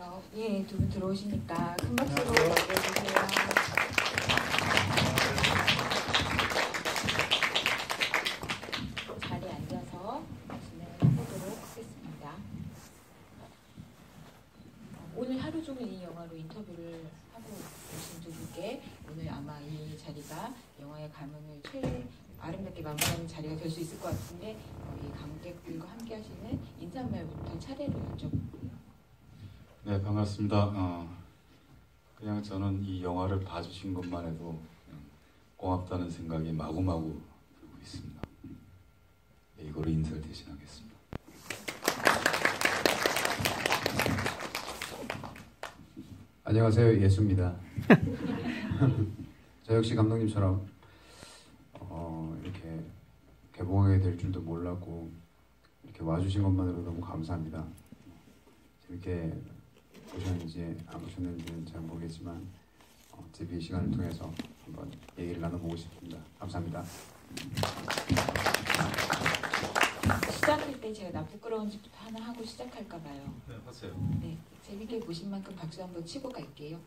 그럼 예, 두 분 들어오시니까 큰 박수로 맞아주세요. 자리에 앉아서 말씀을 해보도록 하겠습니다. 오늘 하루 종일 이 영화로 인터뷰를 하고 오신 두 분께 오늘 아마 이 자리가 영화의 감흥을 아름답게 마무리하는 자리가 될 수 있을 것 같은데 이 관객들과 함께 하시는 인사말부터 차례로 여쭤볼게요. 네, 반갑습니다. 그냥 저는 이 영화를 봐주신 것만 해도 그냥 고맙다는 생각이 마구마구 들고 있습니다. 네, 이거로 인사를 대신하겠습니다. 안녕하세요, 예수입니다. 저 역시 감독님처럼 이렇게 개봉하게 될 줄도 몰랐고 이렇게 와주신 것만으로 너무 감사합니다. 재밌게 보셨는지 안 보셨는지는 잘 모르겠지만 어차피 이 시간을 통해서 한번 얘기를 나눠보고 싶습니다. 감사합니다. 시작할 때 제가 나 부끄러운 짓부터 하나 하고 시작할까 봐요. 네, 하세요. 네, 재밌게 보신 만큼 박수 한번 치고 갈게요.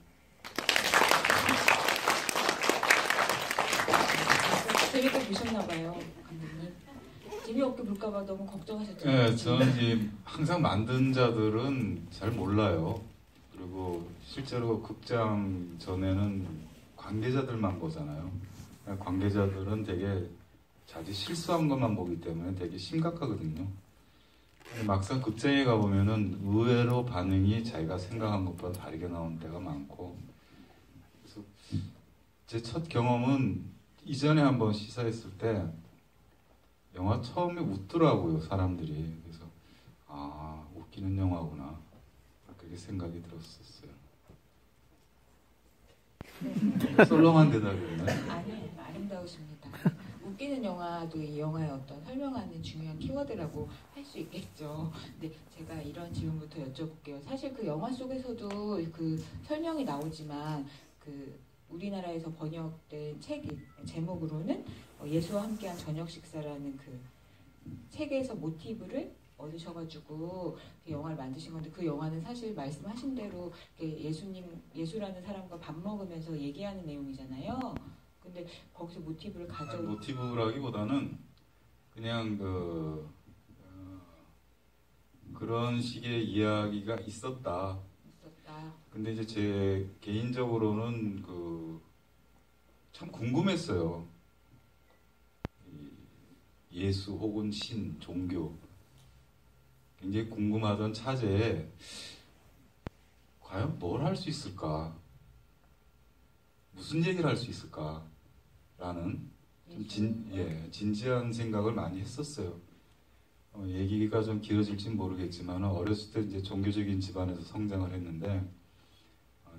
재밌게 보셨나 봐요, 감독님. 재미없게 볼까봐 너무 걱정하셨잖아요. 네, 저는 이제 항상 만든 자들은 잘 몰라요. 그리고 실제로 극장 전에는 관계자들만 보잖아요. 관계자들은 되게 자기 실수한 것만 보기 때문에 되게 심각하거든요. 막상 극장에 가보면은 의외로 반응이 자기가 생각한 것보다 다르게 나오는 때가 많고, 그래서 제 첫 경험은 이전에 한번 시사했을 때 영화 처음에 웃더라고요, 사람들이. 그래서 아, 웃기는 영화구나, 그렇게 생각이 들었었어요. 네. 썰렁한 대답이었나요? 아니, 아름다우십니다. 웃기는 영화도 이 영화의 어떤 설명하는 중요한 키워드라고 할 수 있겠죠. 근데 제가 이런 질문부터 여쭤볼게요. 사실 그 영화 속에서도 그 설명이 나오지만 그 우리나라에서 번역된 책 제목으로는 예수와 함께한 저녁 식사라는 그 책에서 모티브를 얻으셔가지고 그 영화를 만드신 건데, 그 영화는 사실 말씀하신 대로 예수라는 사람과 밥 먹으면서 얘기하는 내용이잖아요. 근데 거기서 모티브를 모티브라기보다는 그냥 그런 식의 이야기가 있었다. 근데 이제 제 개인적으로는 참 궁금했어요. 예수 혹은 신, 종교, 굉장히 궁금하던 차제에 과연 뭘 할 수 있을까? 무슨 얘기를 할 수 있을까? 라는 좀 진지한 생각을 많이 했었어요. 얘기가 좀 길어질진 모르겠지만 어렸을 때 이제 종교적인 집안에서 성장을 했는데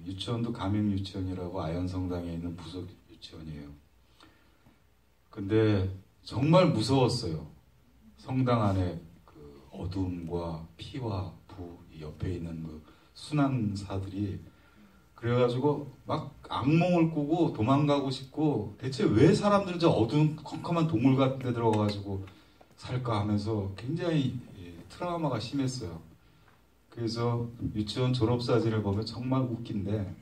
유치원도 감행유치원이라고 아현성당에 있는 부속 유치원이에요. 근데 정말 무서웠어요. 성당 안에 그 어둠과 피와 부 옆에 있는 그 순환사들이, 그래가지고 막 악몽을 꾸고 도망가고 싶고, 대체 왜 사람들은 저 어두운 컴컴한 동굴 같은 데 들어가가지고 살까 하면서 굉장히 트라우마가 심했어요. 그래서 유치원 졸업사진을 보면 정말 웃긴데,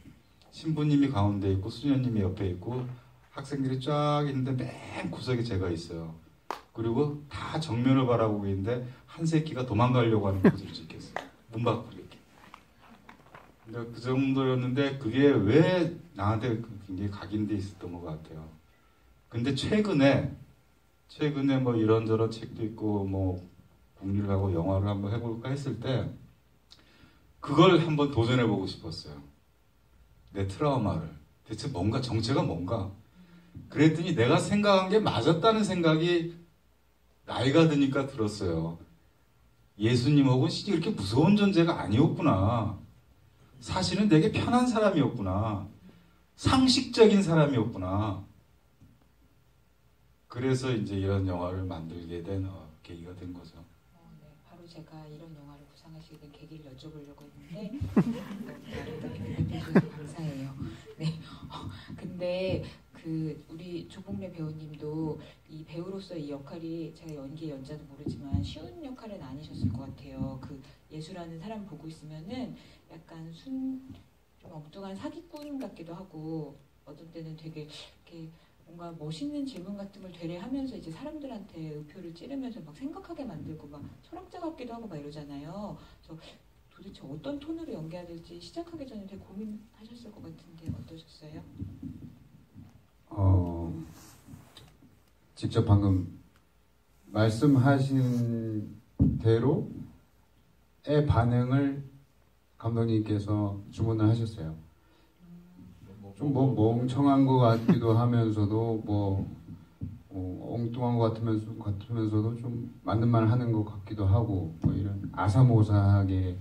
신부님이 가운데 있고 수녀님이 옆에 있고 학생들이 쫙 있는데 맨 구석에 제가 있어요. 그리고 다 정면을 바라보고 있는데 한 새끼가 도망가려고 하는 포즈를 찍겠어요. 문 밖으로 이렇게. 그 정도였는데 그게 왜 나한테 굉장히 각인돼 있었던 것 같아요. 근데 최근에 뭐 이런저런 책도 있고 뭐 국리를 하고 영화를 한번 해볼까 했을 때 그걸 한번 도전해보고 싶었어요. 내 트라우마를. 대체 뭔가, 정체가 뭔가. 그랬더니 내가 생각한 게 맞았다는 생각이 나이가 드니까 들었어요. 예수님 혹은 신이 그렇게 무서운 존재가 아니었구나. 사실은 되게 편한 사람이었구나. 상식적인 사람이었구나. 그래서 이제 이런 영화를 만들게 된 계기가 된 거죠. 네, 바로 제가 이런 영화를 구상하시게 된 계기를 여쭤보려고 했는데 아름답게 대답해주셔서 감사해요. 네. 근데 우리 조봉래 배우님도 이 배우로서 이 역할이, 제가 연기 연자도 모르지만 쉬운 역할은 아니셨을 것 같아요. 예수라는 사람 보고 있으면은 약간 좀 엉뚱한 사기꾼 같기도 하고 어떤 때는 되게 이렇게 뭔가 멋있는 질문 같은 걸 되레하면서 이제 사람들한테 의표를 찌르면서 막 생각하게 만들고 막 철학자 같기도 하고 막 이러잖아요. 그래서 도대체 어떤 톤으로 연기해야 될지 시작하기 전에 되게 고민하셨을 것 같은데 어떠셨어요? 직접 방금 말씀하신 대로의 반응을 감독님께서 주문을 하셨어요. 좀 뭐 멍청한 것 같기도 하면서도 엉뚱한 것 같으면서도 좀 맞는 말 하는 것 같기도 하고 뭐 이런 아사모사하게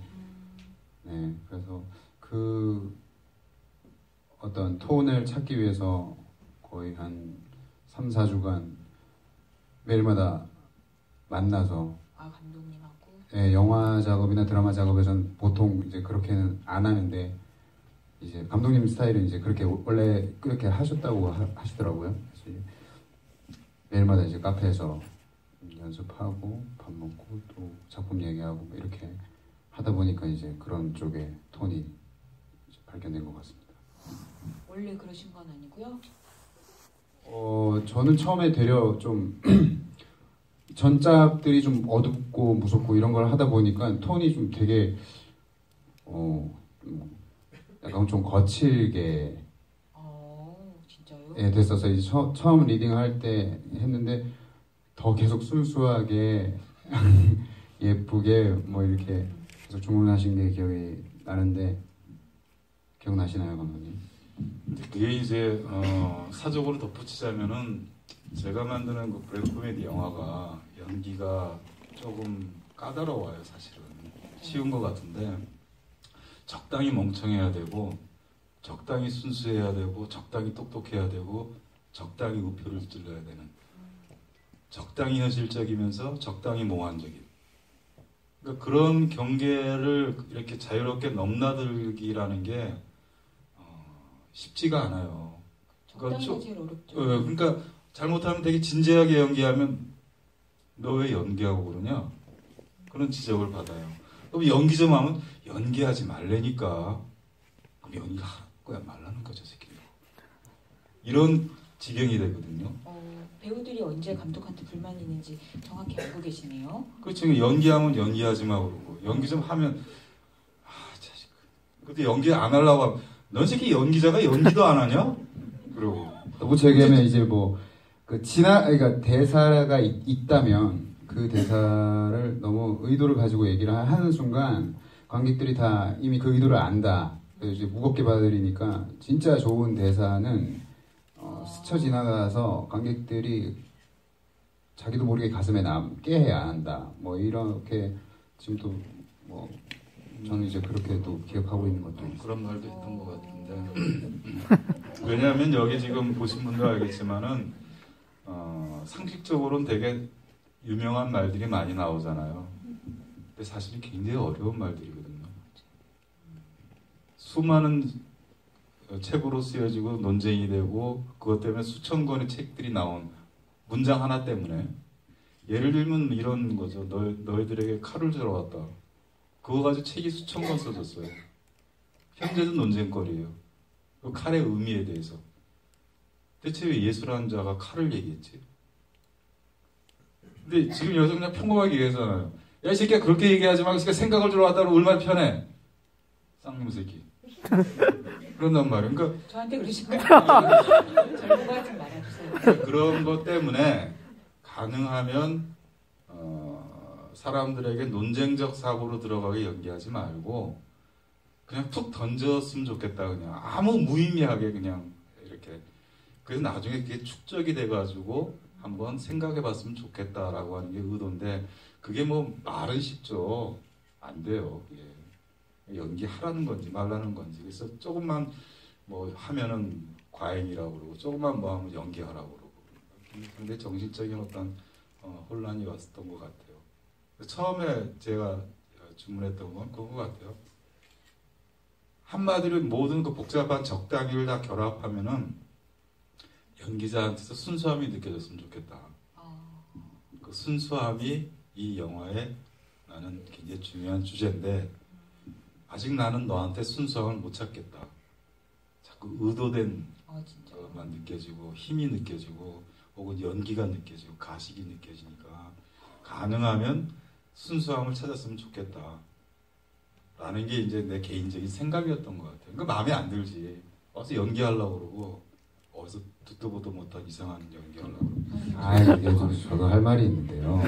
네 그래서 그 어떤 톤을 찾기 위해서 거의 한 3, 4주간 매일마다 만나서 감독님하고 네, 영화 작업이나 드라마 작업에선 보통 이제 그렇게는 안 하는데 이제 감독님 스타일은 이제 그렇게 원래 그렇게 하셨다고 하시더라고요. 그래서 매일마다 이제 카페에서 연습하고 밥 먹고 또 작품 얘기하고 뭐 이렇게 하다 보니까 이제 그런 쪽의 톤이 이제 발견된 것 같습니다. 원래 그러신 건 아니고요? 저는 처음에 되려 좀 전작들이 좀 어둡고 무섭고 이런 걸 하다 보니까 톤이 좀 되게 약간 좀 거칠게 진짜요? 예, 됐어서 이제 처음 리딩할 때 했는데 더 계속 순수하게 예쁘게 뭐 이렇게 계속 주문하신 게 기억이 나는데 기억나시나요, 감독님? 그게 이제 사적으로 덧붙이자면은 제가 만드는 그 블랙 코미디 영화가 연기가 조금 까다로워요, 사실은. 쉬운 것 같은데 적당히 멍청해야 되고 적당히 순수해야 되고 적당히 똑똑해야 되고 적당히 우표를 찔러야 되는 적당히 현실적이면서 적당히 몽환적인 그러니까 그런 경계를 이렇게 자유롭게 넘나들기라는 게 쉽지가 않아요. 적당히가 제일 어렵죠. 그러니까 잘못하면 되게 진지하게 연기하면 너 왜 연기하고 그러냐? 그런 지적을 받아요. 그럼 연기 좀 하면 연기하지 말라니까. 그럼 연기할 거야 말라는 거죠, 새끼들. 이런 지경이 되거든요. 배우들이 언제 감독한테 불만이 있는지 정확히 알고 계시네요. 그렇죠. 연기하면 연기하지 마 그러고 연기 좀 하면 자식. 근데 연기 안 하려고 하면 넌 새끼 연기자가 연기도 안 하냐? 그러고 너무 얘기하면 이제 뭐 그러니까 대사가 있다면 그 대사를 너무 의도를 가지고 얘기를 하는 순간 관객들이 다 이미 그 의도를 안다. 그래서 이제 무겁게 받아들이니까 진짜 좋은 대사는 스쳐 지나가서 관객들이 자기도 모르게 가슴에 남게 해야 한다. 뭐 이렇게 지금도 뭐 저는 이제 그렇게 또 기억하고 있는 것도 그런 말도 있던 것 같은데 왜냐하면 여기 지금 보신 분도 알겠지만은 상식적으로는 되게 유명한 말들이 많이 나오잖아요. 근데 사실은 굉장히 어려운 말들이거든요. 수많은 책으로 쓰여지고 논쟁이 되고 그것 때문에 수천 권의 책들이 나온 문장 하나 때문에 예를 들면 이런 거죠. 너희들에게 칼을 주러 왔다. 그거 가지고 책이 수천 권 써졌어요. 현재도 논쟁거리예요. 그 칼의 의미에 대해서. 대체 왜 예수라는 자가 칼을 얘기했지? 근데 지금 여기서 그냥 평범하게 얘기하잖아요. 야, 이 새끼야, 그렇게 얘기하지 말고, 생각을 들어 왔다 그러면 얼마나 편해? 쌍놈 새끼. 그런단 말이에요. 그러니까 저한테 그러신 거예요? 저를 보고 하지 말아주세요. 그런 것 때문에 가능하면 사람들에게 논쟁적 사고로 들어가게 연기하지 말고 그냥 툭 던졌으면 좋겠다. 그냥 아무 무의미하게 그냥 이렇게. 그래서 나중에 그게 축적이 돼가지고 한번 생각해봤으면 좋겠다라고 하는 게 의도인데 그게 뭐 말은 쉽죠. 안 돼요. 그게. 연기하라는 건지 말라는 건지. 그래서 조금만 뭐 하면은 과잉이라고 그러고 조금만 뭐 하면 연기하라고 그러고 근데 정신적인 어떤 혼란이 왔었던 것 같아요. 처음에 제가 주문했던 건 그거 같아요. 한마디로 모든 그 복잡한 적당히를 다 결합하면은 연기자한테서 순수함이 느껴졌으면 좋겠다. 그 순수함이 이 영화의 굉장히 중요한 주제인데 아직 나는 너한테 순수함을 못 찾겠다. 자꾸 의도된 것만 느껴지고 힘이 느껴지고 혹은 연기가 느껴지고 가식이 느껴지니까 가능하면 순수함을 찾았으면 좋겠다. 라는 게 이제 내 개인적인 생각이었던 것 같아요. 그러니까 마음에 안 들지. 와서 연기하려고 그러고 어디서 듣도 보도 못한 이상한 연기하려고 그러고. 저도 할 말이 있는데요.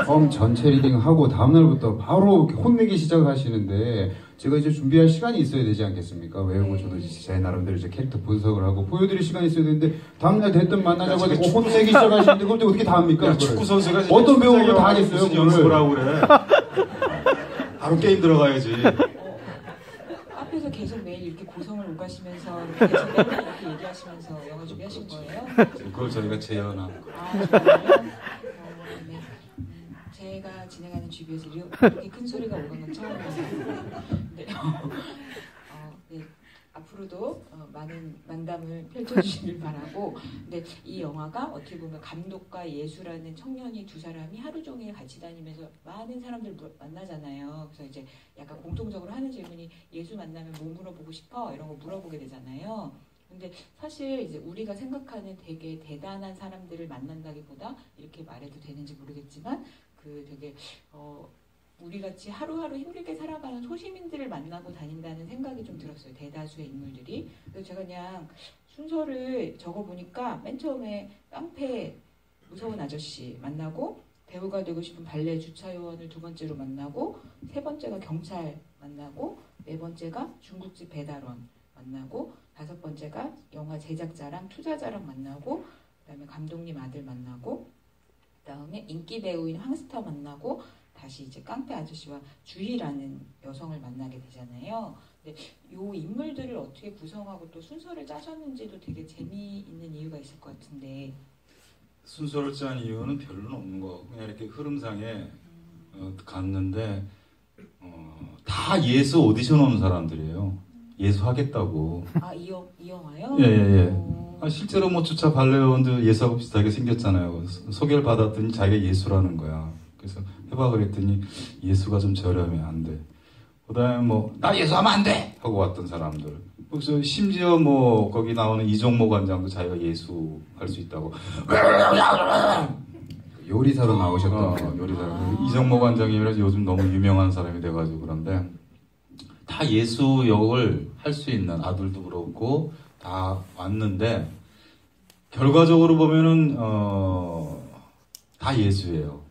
처음 전체 리딩하고 다음날부터 바로 혼내기 시작하시는데 제가 이제 준비할 시간이 있어야 되지 않겠습니까? 외우고 저도 이제 제 나름대로 이제 캐릭터 분석을 하고 보여드릴 시간이 있어야 되는데 다음날 대뜸 만나자고 하고 혼내기 시작하시는데 그걸 어떻게 다 합니까? 축구 선수가 어떤 배우가 다 하겠어요? 무슨 연습을 하고 그래. 바로 게임 들어가야지. 앞에서 계속 매일 이렇게 고성을 오가시면서 계속 매일 이렇게 얘기하시면서 영화 준비하신 거예요? 그걸 저희가 재현한 거예요. 아, 정말요? 네. 제가 진행하는 GB에서 이렇게 큰 소리가 오는 건 처음이에요. 네. 네. 앞으로도 많은 만담을 펼쳐주시길 바라고. 근데 이 영화가 어떻게 보면 감독과 예수라는 청년이 두 사람이 하루 종일 같이 다니면서 많은 사람들 만나잖아요. 그래서 이제 약간 공통적으로 하는 질문이 예수 만나면 뭐 물어보고 싶어? 이런 거 물어보게 되잖아요. 근데 사실 이제 우리가 생각하는 되게 대단한 사람들을 만난다기보다 이렇게 말해도 되는지 모르겠지만 그 되게 우리같이 하루하루 힘들게 살아가는 소시민들을 만나고 다닌다는 생각이 좀 들었어요. 대다수의 인물들이. 그래서 제가 그냥 순서를 적어보니까 맨 처음에 깡패 무서운 아저씨 만나고 배우가 되고 싶은 발레 주차요원을 두 번째로 만나고 세 번째가 경찰 만나고 네 번째가 중국집 배달원 만나고 다섯 번째가 영화 제작자랑 투자자랑 만나고 그다음에 감독님 아들 만나고 그다음에 인기 배우인 황스타 만나고 다시 이제 깡패 아저씨와 주희라는 여성을 만나게 되잖아요. 근데 요 인물들을 어떻게 구성하고 또 순서를 짜셨는지도 되게 재미있는 이유가 있을 것 같은데. 순서를 짠 이유는 별로는 없는 거. 그냥 이렇게 흐름상에 갔는데 다 예수 오디션 온 사람들이에요. 예수 하겠다고. 아, 이 영화요? 예. 실제로 뭐 주차 발레원도 예수하고 비슷하게 생겼잖아요. 소개를 받았더니 자기가 예수라는 거야. 그래서 해봐 그랬더니 예수가 좀 저렴해 안 돼. 그다음에 뭐 나 예수하면 안 돼 하고 왔던 사람들. 그래서 심지어 뭐 거기 나오는 이종모 관장도 자기가 예수 할 수 있다고. 요리사로 나오셨던 요리사. 이종모 관장이라서 요즘 너무 유명한 사람이 돼가지고 그런데 다 예수 역을 할 수 있는 아들도 그렇고 다 왔는데 결과적으로 보면은 다 예수예요.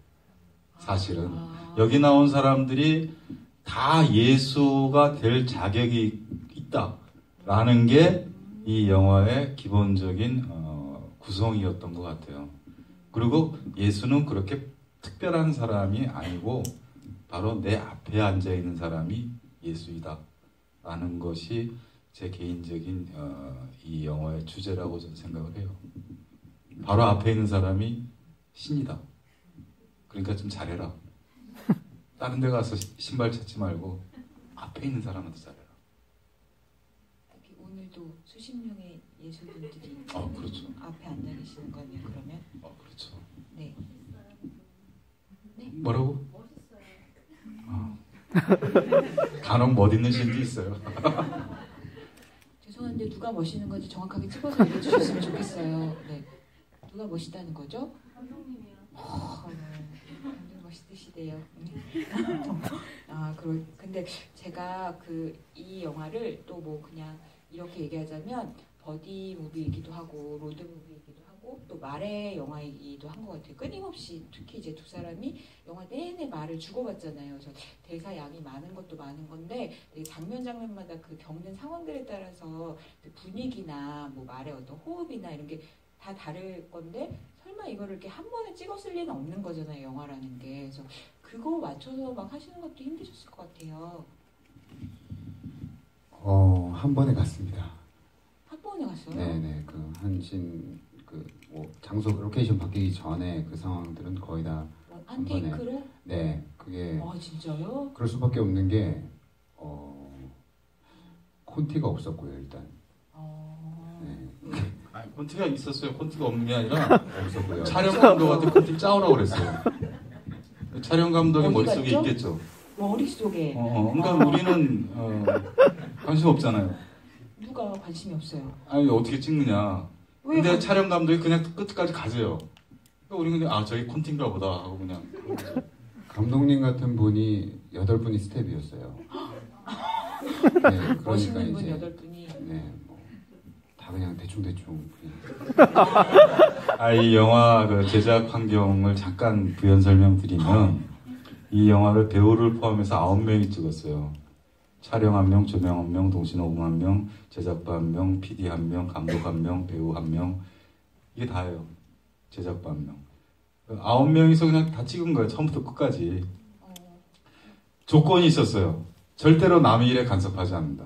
사실은 여기 나온 사람들이 다 예수가 될 자격이 있다라는 게 이 영화의 기본적인 구성이었던 것 같아요. 그리고 예수는 그렇게 특별한 사람이 아니고 바로 내 앞에 앉아 있는 사람이 예수이다라는 것이 제 개인적인 이 영화의 주제라고 저는 생각을 해요. 바로 앞에 있는 사람이 신이다. 그러니까 좀 잘해라. 다른 데 가서 신발 찾지 말고 앞에 있는 사람한테 잘해라. 오늘도 수십 명의 예수분들이 그렇죠. 앞에 앉아 계시는 거네요. 그러면? 그렇죠. 네. 네? 뭐라고? 간혹 멋있는 신도 있어요. 죄송한데 누가 멋있는 건지 정확하게 찍어서 알려주셨으면 좋겠어요. 네. 누가 멋있다는 거죠? 감독님이요. 감독님 멋있으시대요. 근데 제가 이 영화를 또 뭐 그냥 이렇게 얘기하자면 버디 무비이기도 하고 로드 무비이기도 하고 또 말의 영화이기도 한 것 같아요. 끊임없이 특히 이제 두 사람이 영화 내내 말을 주고받잖아요. 그래서 대사 양이 많은 것도 많은 건데 장면 장면마다 그 겪는 상황들에 따라서 그 분위기나 뭐 말의 어떤 호흡이나 이런 게 다 다를 건데 설마 이거를 이렇게 한 번에 찍었을 리는 없는 거잖아요. 영화라는 게. 그래서 그거 맞춰서 막 하시는 것도 힘드셨을 것 같아요. 한 번에 갔습니다. 한 번에 갔어요? 네네. 뭐 장소 로케이션 바뀌기 전에 그 상황들은 거의 다 한 테이크로? 네, 그게. 진짜요? 그럴 수밖에 없는 게 콘티가 없었고요, 일단. 네. 콘티가 있었어요. 콘티가 없는 게 아니라 없었고요. 촬영 감독한테 콘티 짜오라고 그랬어요. 촬영 감독의 어디 머릿속에 갔죠? 있겠죠. 머릿속에 그러니까 우리는 관심 없잖아요. 누가 관심이 없어요. 아니 어떻게 찍느냐. 왜 근데 촬영 감독이 그냥 끝까지 가세요. 그러니까 우리는 그냥 저기 콘팅가 보다 하고 그냥. 감독님 같은 분이 8분이 스텝이었어요. 네, 그러니까 멋있는 분 이제 8분이 네, 다 그냥 대충. 이 영화 그 제작 환경을 잠깐 부연 설명드리면 이 영화를 배우를 포함해서 9명이 찍었어요. 촬영 1명, 조명 1명, 동시녹음 1명, 제작부 1명, PD 1명, 감독 1명, 배우 1명. 이게 다예요. 제작부 1명. 9명이서 그냥 다 찍은 거예요. 처음부터 끝까지. 조건이 있었어요. 절대로 남의 일에 간섭하지 않는다.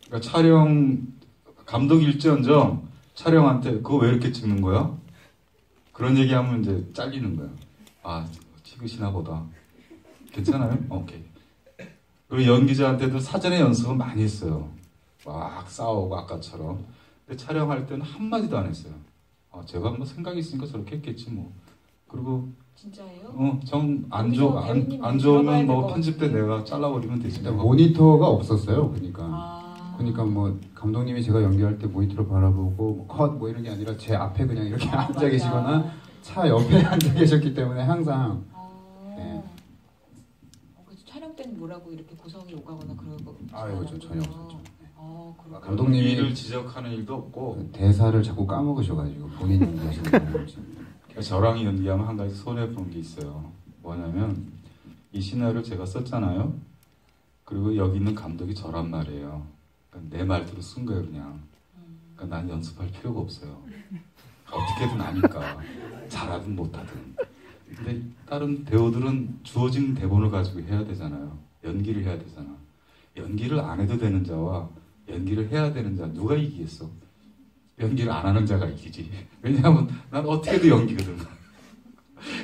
그러니까 촬영 감독이 일지언정 촬영한테 그거 왜 이렇게 찍는 거야? 그런 얘기하면 이제 잘리는 거야. 찍으시나 보다. 괜찮아요? 오케이. 그리고 연기자한테도 사전에 연습을 많이 했어요. 막 싸우고 아까처럼. 근데 촬영할 때는 한마디도 안 했어요. 제가 뭐 생각이 있으니까 저렇게 했겠지 뭐. 그리고 진짜예요? 안 좋으면 뭐 편집 때 내가 잘라버리면 되지. 모니터가 없었어요. 그러니까 뭐 감독님이 제가 연기할 때 모니터를 바라보고 컷 뭐 이런 게 아니라 제 앞에 그냥 이렇게 앉아 계시거나 차 옆에 앉아 계셨기 때문에 항상. 네. 그래서 촬영 때는 뭐라고 이렇게 구성이 오가거나 그러고. 저 전혀 없었죠. 감독님이 일을 지적하는 일도 없고 대사를 자꾸 까먹으셔가지고 본인이 연기하시는 거죠. 저랑 연기하면 한 가지 손해 본 게 있어요. 뭐냐면 이 시나리오를 제가 썼잖아요. 그리고 여기 있는 감독이 저란 말이에요. 그러니까 내 말대로 쓴 거예요, 그냥. 그러니까 난 연습할 필요가 없어요. 어떻게든 아니까. 잘하든 못하든. 근데 다른 배우들은 주어진 대본을 가지고 해야 되잖아요. 연기를 해야 되잖아. 연기를 안 해도 되는 자와 연기를 해야 되는 자 누가 이기겠어? 연기를 안 하는 자가 이기지. 왜냐하면 난 어떻게든 연기거든.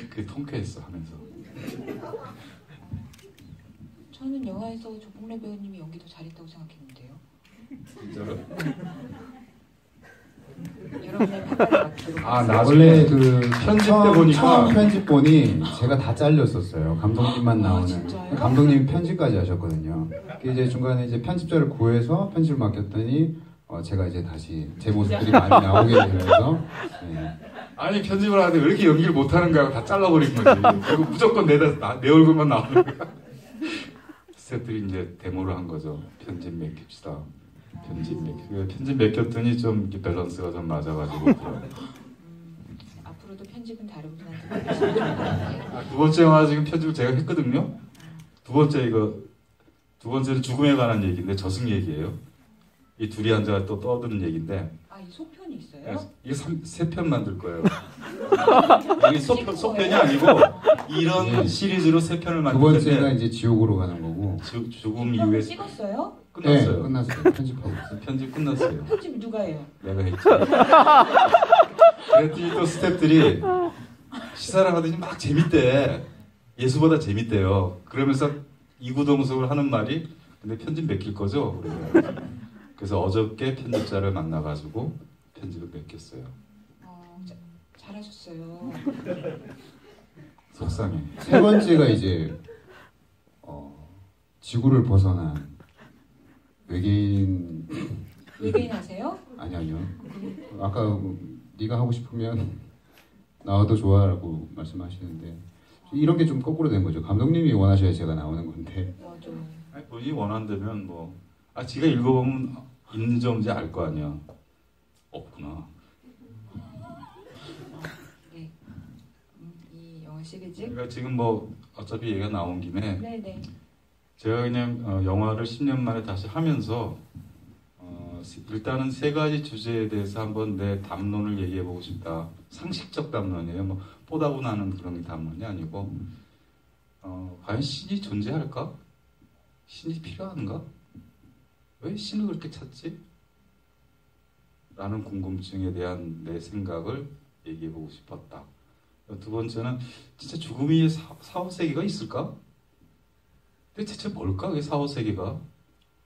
그게 통쾌했어 하면서. 저는 영화에서 조봉래 배우님이 연기 더 잘했다고 생각했는데요. 진짜로? 여러분의 평가를 맡기도록 원래 그 편집 때 보니까 처음 편집본이 제가 다 잘렸었어요. 감독님만 나오는. 진짜요? 감독님이 편집까지 하셨거든요. 이제 중간에 이제 편집자를 구해서 편집을 맡겼더니 제가 이제 다시 제 모습들이 많이 나오게 되면서 네. 아니 편집을 하는데 왜 이렇게 연기를 못하는가 하고 다 잘라버린 거지. 그리고 무조건 내 얼굴만 나오는 거야. 스태프들이 이제 데모를 한 거죠. 편집 맡깁시다. 편집 맡겼더니 좀 이렇게 밸런스가 좀 맞아가지고 앞으로도 편집은 다른 분한테 맡기시면 좋을 것 같아요. 두 번째 영화 지금 편집을 제가 했거든요. 두 번째는 죽음에 관한 얘기인데 저승 얘기예요. 이 둘이 앉아 또 떠드는 얘기인데. 이 소편이 있어요? 이게 3편 만들 거예요. 이게 소편이 아니고 이런 시리즈로 3편을 만들 건데. 두 번째가 이제 지옥으로 가는 거고. 죽음 이후에 찍었어요? 끝났어요. 네, 끝났어요. 편집하고. 편집 끝났어요. 편집 누가 해요? 내가 했지. 그랬더니 또 스태프들이 시사를 하더니 막 재밌대. 예수보다 재밌대요. 그러면서 이구동성을 하는 말이 근데 편집 맡길 거죠? 그래서 어저께 편집자를 만나가지고 편집을 맡겼어요. 잘하셨어요. 속상해. 세 번째가 이제 지구를 벗어난 외계인 하세요? 아니요. 아까 네가 하고 싶으면 나와도 좋아라고 말씀하시는데 이런 게 좀 거꾸로 된 거죠. 감독님이 원하셔야 제가 나오는 건데. 맞아. 본인이 원한다면 뭐 지가 읽어보면 있는지 없는지 알 거 아니야. 없구나. 네. 이 영화 시리즈. 그러니까 지금 뭐 어차피 얘기가 나온 김에 네네. 제가 그냥 영화를 10년 만에 다시 하면서 일단은 3가지 주제에 대해서 한번 내 담론을 얘기해보고 싶다. 상식적 담론이에요. 뭐 보다고 나는 그런 담론이 아니고 과연 신이 존재할까? 신이 필요한가? 왜 신을 그렇게 찾지? 라는 궁금증에 대한 내 생각을 얘기해보고 싶었다. 두 번째는 진짜 죽음이 4, 5세기가 있을까? 근데 대체 뭘까? 그 4, 5세기가?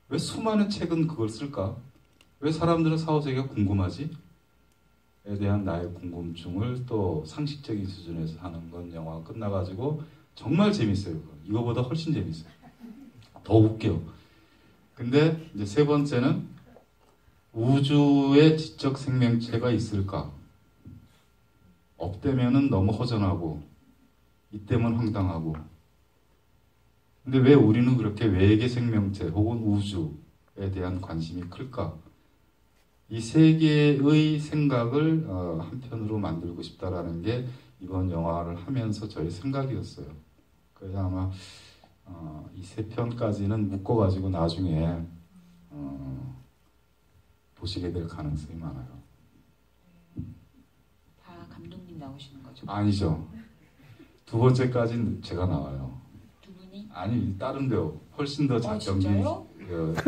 왜 수많은 책은 그걸 쓸까? 왜 사람들은 4, 5세기가 궁금하지? 대한 나의 궁금증을 또 상식적인 수준에서 하는 건 영화가 끝나가지고 정말 재밌어요. 이거보다 훨씬 재밌어요. 더 웃겨. 근데 이제 세 번째는 우주에 지적 생명체가 있을까? 없다면은 너무 허전하고 있다면 황당하고. 근데 왜 우리는 그렇게 외계 생명체 혹은 우주에 대한 관심이 클까? 이 세 개의 생각을 한편으로 만들고 싶다라는 게 이번 영화를 하면서 저의 생각이었어요. 그래서 아마 이 세 편까지는 묶어가지고 나중에 보시게 될 가능성이 많아요. 다 감독님 나오시는 거죠? 아니죠. 두 번째까지는 제가 나와요. 두 분이? 아니, 다른 배우. 훨씬 더 진짜요?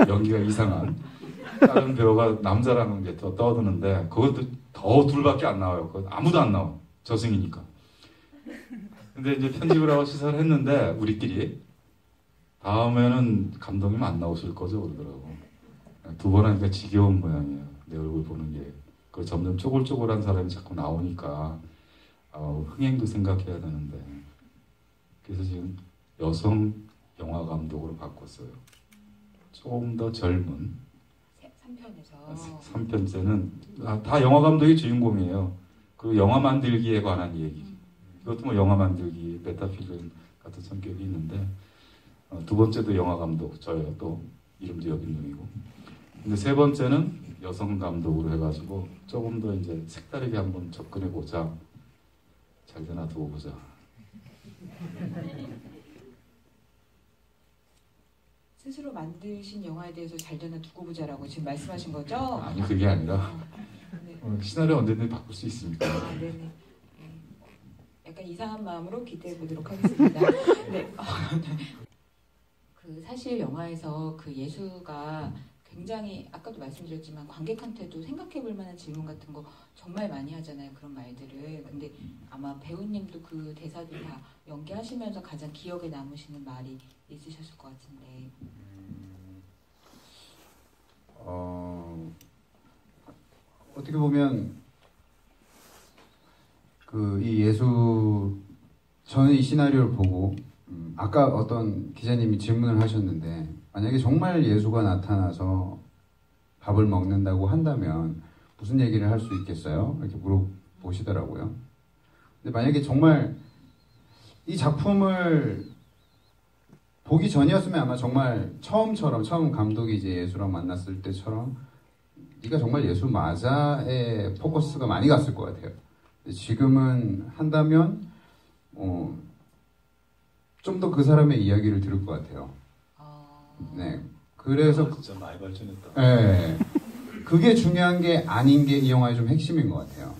연기가 이상한 다른 배우가 남자라는 게 더 떠드는데 그것도 더 둘밖에 안 나와요. 그거 아무도 안 나와. 저승이니까. 근데 이제 편집을 하고 시사를 했는데 우리끼리 다음에는 감독님 안 나오실 거죠 그러더라고. 두 번 하니까 지겨운 모양이에요. 내 얼굴 보는 게. 그 점점 쪼글쪼글한 사람이 자꾸 나오니까 흥행도 생각해야 되는데. 그래서 지금 여성 영화 감독으로 바꿨어요. 조금 더 젊은. 3편에서. 3편째는 다 영화 감독이 주인공이에요. 그리고 영화 만들기에 관한 얘기. 이것도 뭐 영화 만들기, 메타필름 같은 성격이 있는데 두 번째도 영화 감독, 저예요. 또 이름도 여빈동이고. 근데 세 번째는 여성 감독으로 해가지고 조금 더 이제 색다르게 한번 접근해 보자. 잘 되나 두고 보자. 스스로 만드신 영화에 대해서 잘 되나 두고 보자라고 지금 말씀하신 거죠? 아니 그게 아니라 네. 시나리오 언제든지 바꿀 수 있습니까? 네네. 약간 이상한 마음으로 기대해 보도록 하겠습니다. 네. 그 사실 영화에서 그 예수가 굉장히 아까도 말씀드렸지만 관객한테도 생각해 볼 만한 질문 같은 거 정말 많이 하잖아요. 그런 말들을. 근데 아마 배우님도 그 대사들 다 연기하시면서 가장 기억에 남으시는 말이 있으셨을 것 같은데. 어떻게 보면 이 예수 저는 이 시나리오를 보고 아까 어떤 기자님이 질문을 하셨는데 만약에 정말 예수가 나타나서 밥을 먹는다고 한다면 무슨 얘기를 할 수 있겠어요? 이렇게 물어보시더라고요. 근데 만약에 정말 이 작품을 보기 전이었으면 아마 정말 처음 감독이 이제 예수랑 만났을 때처럼 네가 정말 예수 맞아에 포커스가 많이 갔을 것 같아요. 근데 지금은 한다면 좀 더 그 사람의 이야기를 들을 것 같아요. 네, 그래서 진짜 많이 발전했다. 네, 그게 중요한 게 아닌 게 이 영화의 좀 핵심인 것 같아요.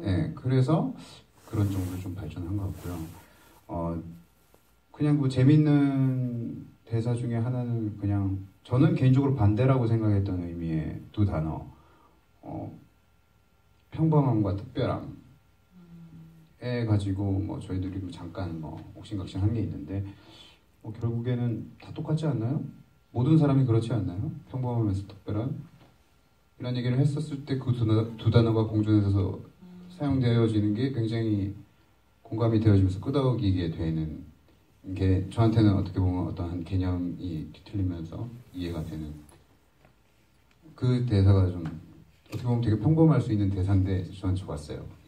네, 그래서 그런 정도로 좀 발전한 것 같고요. 그냥 뭐 재밌는 대사 중에 하나는 그냥 저는 개인적으로 반대라고 생각했던 의미의 두 단어, 평범함과 특별함. 에 가지고 뭐 저희들이 뭐 잠깐 뭐 옥신각신한 게 있는데 결국에는 다 똑같지 않나요? 모든 사람이 그렇지 않나요? 평범하면서 특별한 이런 얘기를 했었을 때 그 두 단어가 공존해서 사용되어지는 게 굉장히 공감이 되어지면서 끄덕이게 되는 게 저한테는 어떻게 보면 어떤 한 개념이 뒤틀리면서 이해가 되는 그 대사가 좀 어떻게 보면 되게 평범할 수 있는 대사인데 저는 좋았어요.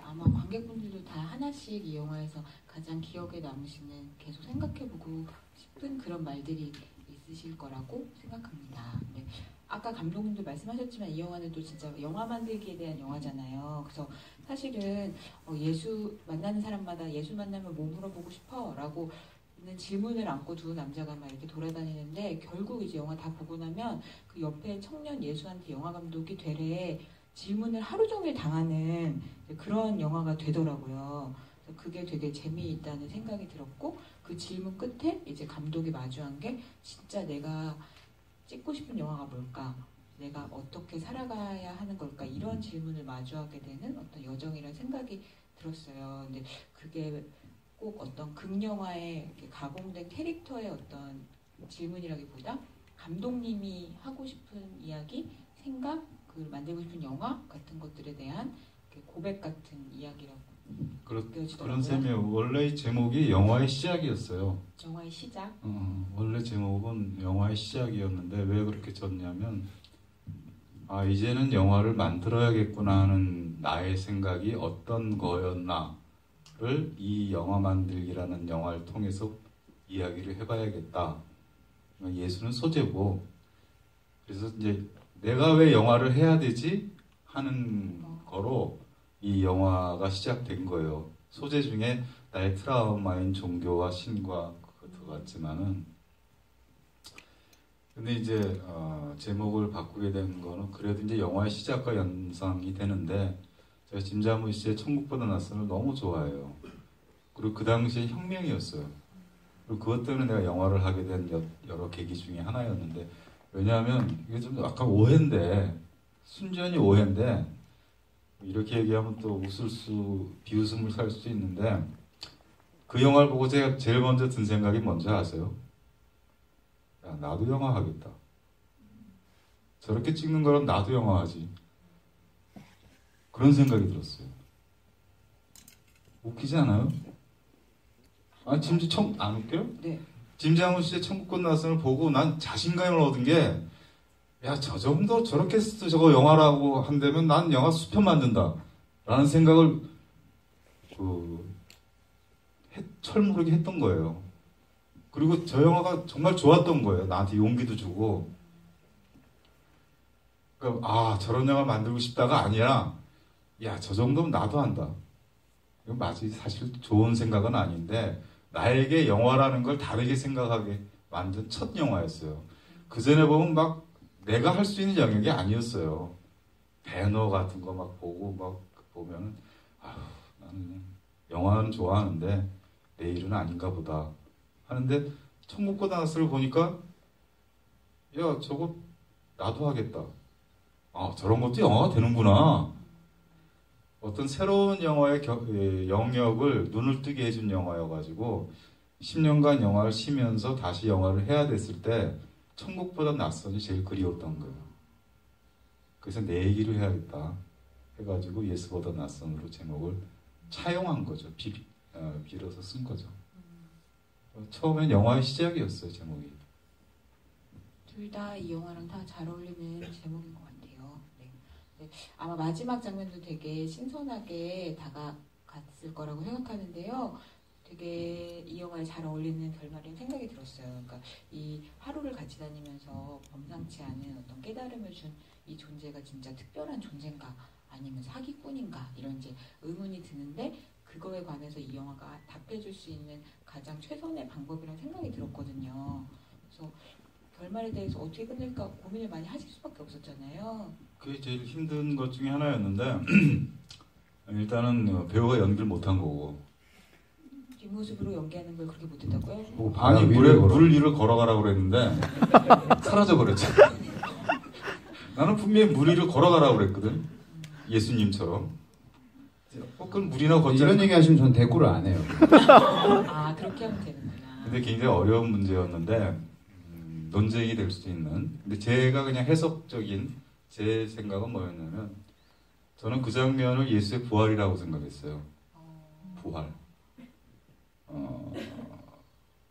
아마 관객분들도 다 하나씩 이 영화에서 가장 기억에 남으시는 계속 생각해보고 싶은 그런 말들이 있으실 거라고 생각합니다. 네. 아까 감독님도 말씀하셨지만 이 영화는 또 진짜 영화 만들기에 대한 영화잖아요. 그래서 사실은 예수 만나는 사람마다 예수 만나면 뭐 물어보고 싶어? 라고 있는 질문을 안고 두 남자가 막 이렇게 돌아다니는데 결국 이제 영화 다 보고 나면 그 옆에 청년 예수한테 영화 감독이 되레 질문을 하루 종일 당하는 그런 영화가 되더라고요. 그래서 그게 되게 재미있다는 생각이 들었고 그 질문 끝에 이제 감독이 마주한 게 진짜 내가 찍고 싶은 영화가 뭘까? 내가 어떻게 살아가야 하는 걸까? 이런 질문을 마주하게 되는 어떤 여정이라는 생각이 들었어요. 근데 그게 꼭 어떤 극영화에 가공된 캐릭터의 어떤 질문이라기보다 감독님이 하고 싶은 이야기, 생각, 그 만들고 싶은 영화 같은 것들에 대한 고백 같은 이야기라고 느껴지더라고요. 그런 셈이에요. 원래 제목이 영화의 시작이었어요. 영화의 시작? 원래 제목은 영화의 시작이었는데 왜 그렇게 졌냐면 이제는 영화를 만들어야겠구나 하는 나의 생각이 어떤 거였나를 이 영화 만들기라는 영화를 통해서 이야기를 해봐야겠다. 예수는 소재고 그래서 이제 내가 왜 영화를 해야 되지 하는 거로 이 영화가 시작된 거예요. 소재 중에 나의 트라우마인 종교와 신과 그것도 같지만은 근데 이제 제목을 바꾸게 된 거는 그래도 이제 영화의 시작과 연상이 되는데 제가 짐 자무시의 천국보다 낯선을 너무 좋아해요. 그리고 그 당시에 혁명이었어요. 그리고 그것 때문에 내가 영화를 하게 된 여러 계기 중에 하나였는데 왜냐하면 이게 좀 약간 오해인데 순전히 오해인데 이렇게 얘기하면 또 비웃음을 살 수 있는데 그 영화를 보고 제가 제일 먼저 든 생각이 뭔지 아세요? 야, 나도 영화 하겠다. 저렇게 찍는 거랑 나도 영화 하지. 그런 생각이 들었어요. 웃기지 않아요? 안 웃겨요? 네. 짐장훈 씨의 천국권 나선을 보고 난 자신감을 얻은 게 야, 저 정도 저렇게 저거 영화라고 한다면 난 영화 수편 만든다. 라는 생각을 철모르게 했던 거예요. 그리고 저 영화가 정말 좋았던 거예요. 나한테 용기도 주고. 그러니까 저런 영화 만들고 싶다가 아니라 야, 저 정도면 나도 한다. 이건 맞지. 사실 좋은 생각은 아닌데 나에게 영화라는 걸 다르게 생각하게 만든 첫 영화였어요. 그 전에 보면 막 내가 할 수 있는 영역이 아니었어요. 배너 같은 거 막 보고 막 보면은 나는 영화는 좋아하는데 내 일은 아닌가 보다 하는데 천국보다 낯선을 보니까 야, 저거 나도 하겠다. 저런 것도 영화가 되는구나. 어떤 새로운 영화의 영역을 눈을 뜨게 해준 영화여가지고 10년간 영화를 쉬면서 다시 영화를 해야 됐을 때 천국보다 낯선이 제일 그리웠던 거예요. 그래서 내 얘기를 해야겠다 해가지고 예수보다 낯선으로 제목을 차용한 거죠. 빌어서 쓴 거죠. 처음엔 영화의 시작이었어요. 제목이. 둘 다 이 영화랑 다 잘 어울리는 제목인 것 같아요. 네. 아마 마지막 장면도 되게 신선하게 다가갔을 거라고 생각하는데요. 되게 이 영화에 잘 어울리는 결말인 생각이 들었어요. 그러니까 이 하루를 같이 다니면서 범상치 않은 어떤 깨달음을 준 이 존재가 진짜 특별한 존재인가 아니면 사기꾼인가 이런 이제 의문이 드는데 그거에 관해서 이 영화가 답해줄 수 있는 가장 최선의 방법이라는 생각이 들었거든요. 그래서 결말에 대해서 어떻게 끝낼까 고민을 많이 하실 수밖에 없었잖아요. 그게 제일 힘든 것 중에 하나였는데 일단은 배우가 연기를 못한 거고 뒷모습으로 연기하는 걸 그렇게 못했다고요? 물 위를 걸어가라고 그랬는데 사라져버렸죠. 나는 분명히 물 위를 걸어가라고 그랬거든. 예수님처럼. 그럼 물이나 걷자. 이런 얘기 하시면 전 대꾸를 안 해요. 그렇게 하면 되는구나. 근데 굉장히 어려운 문제였는데 논쟁이 될 수도 있는. 근데 제가 그냥 해석적인 제 생각은 뭐였냐면 저는 그 장면을 예수의 부활이라고 생각했어요. 부활.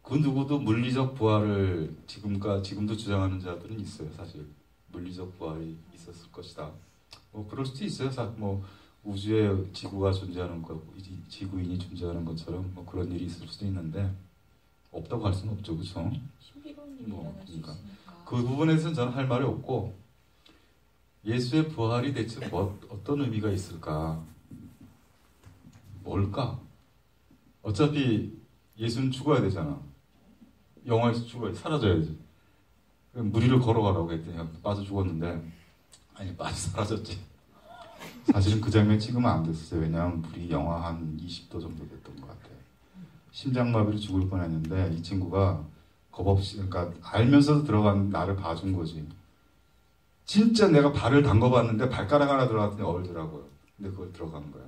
그 누구도 물리적 부활을 지금도 주장하는 자들은 있어요. 사실 물리적 부활이 있었을 것이다. 뭐 그럴 수도 있어요. 우주에 지구가 존재하는 것, 지구인이 존재하는 것처럼 뭐 그런 일이 있을 수도 있는데 없다고 할 수는 없죠, 그렇죠? 신비로운 일이 일어날 수 있으니까. 그 부분에서는 저는 할 말이 없고 예수의 부활이 대체 어떤 의미가 있을까? 뭘까? 어차피 예수는 죽어야 되잖아. 영화에서 죽어야 사라져야지. 물 위를 걸어가라고 했더니 빠져 죽었는데 빠져 사라졌지. 사실은 그 장면 찍으면 안 됐어요. 왜냐하면 물이 영하 한 20도 정도 됐던 것 같아요. 심장마비로 죽을 뻔했는데 이 친구가 겁없이 그러니까 알면서도 들어간 나를 봐준 거지. 진짜 내가 발을 담궈봤는데 발가락 하나 들어갔더니 얼더라고요. 근데 그걸 들어간 거야.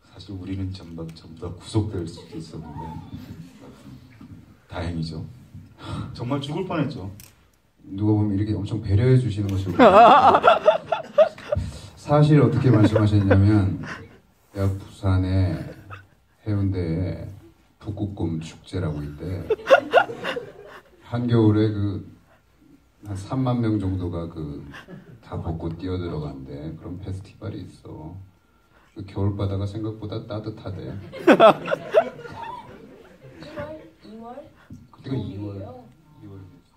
사실 우리는 전부 다 구속될 수도 있었는데 다행이죠. 정말 죽을 뻔했죠. 누가 보면 이렇게 엄청 배려해 주시는 것처럼 사실 어떻게 말씀하셨냐면 내가 부산에 해운대에 북극곰 축제라고 있대. 한겨울에 한 3만 명 정도가 다 벗고 뛰어들어간대. 그런 페스티벌이 있어. 그 겨울바다가 생각보다 따뜻하대. 2월? 그때가 2월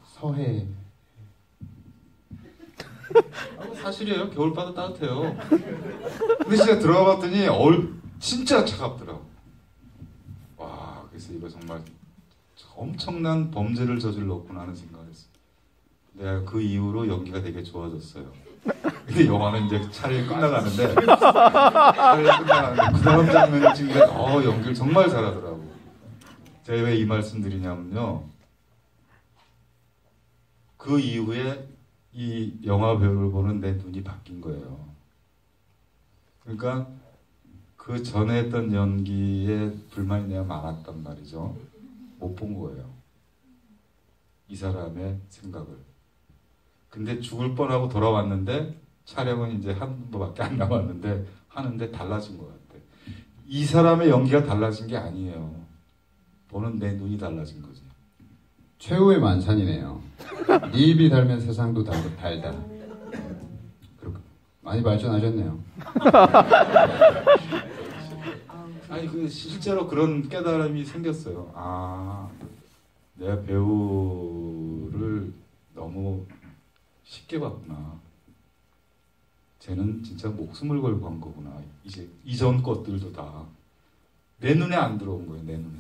서해. 사실이에요. 겨울바다 따뜻해요. 근데 진짜 들어가 봤더니 진짜 차갑더라고. 와, 그래서 이거 정말 엄청난 범죄를 저질렀구나 하는 생각을 했어요. 내가 그 이후로 연기가 되게 좋아졌어요. 근데 영화는 이제 촬영이 끝나가는데 그 다음 장면을 찍는데 연기를 정말 잘하더라고. 제가 왜 이 말씀 드리냐면요. 그 이후에 이 영화 배우를 보는 내 눈이 바뀐 거예요. 그러니까 그 전에 했던 연기에 불만이 내가 많았단 말이죠. 못 본 거예요. 이 사람의 생각을. 근데 죽을 뻔하고 돌아왔는데 촬영은 이제 한 번밖에 안 남았는데 하는데 달라진 것 같아. 이 사람의 연기가 달라진 게 아니에요. 보는 내 눈이 달라진 거지. 최후의 만찬이네요. 네 입이 달면 세상도 달다. 많이 발전하셨네요. 아니 실제로 그런 깨달음이 생겼어요. 내가 배우를 너무 쉽게 봤구나. 쟤는 진짜 목숨을 걸고 한 거구나. 이제 이전 것들도 다 내 눈에 안 들어온 거예요. 내 눈에.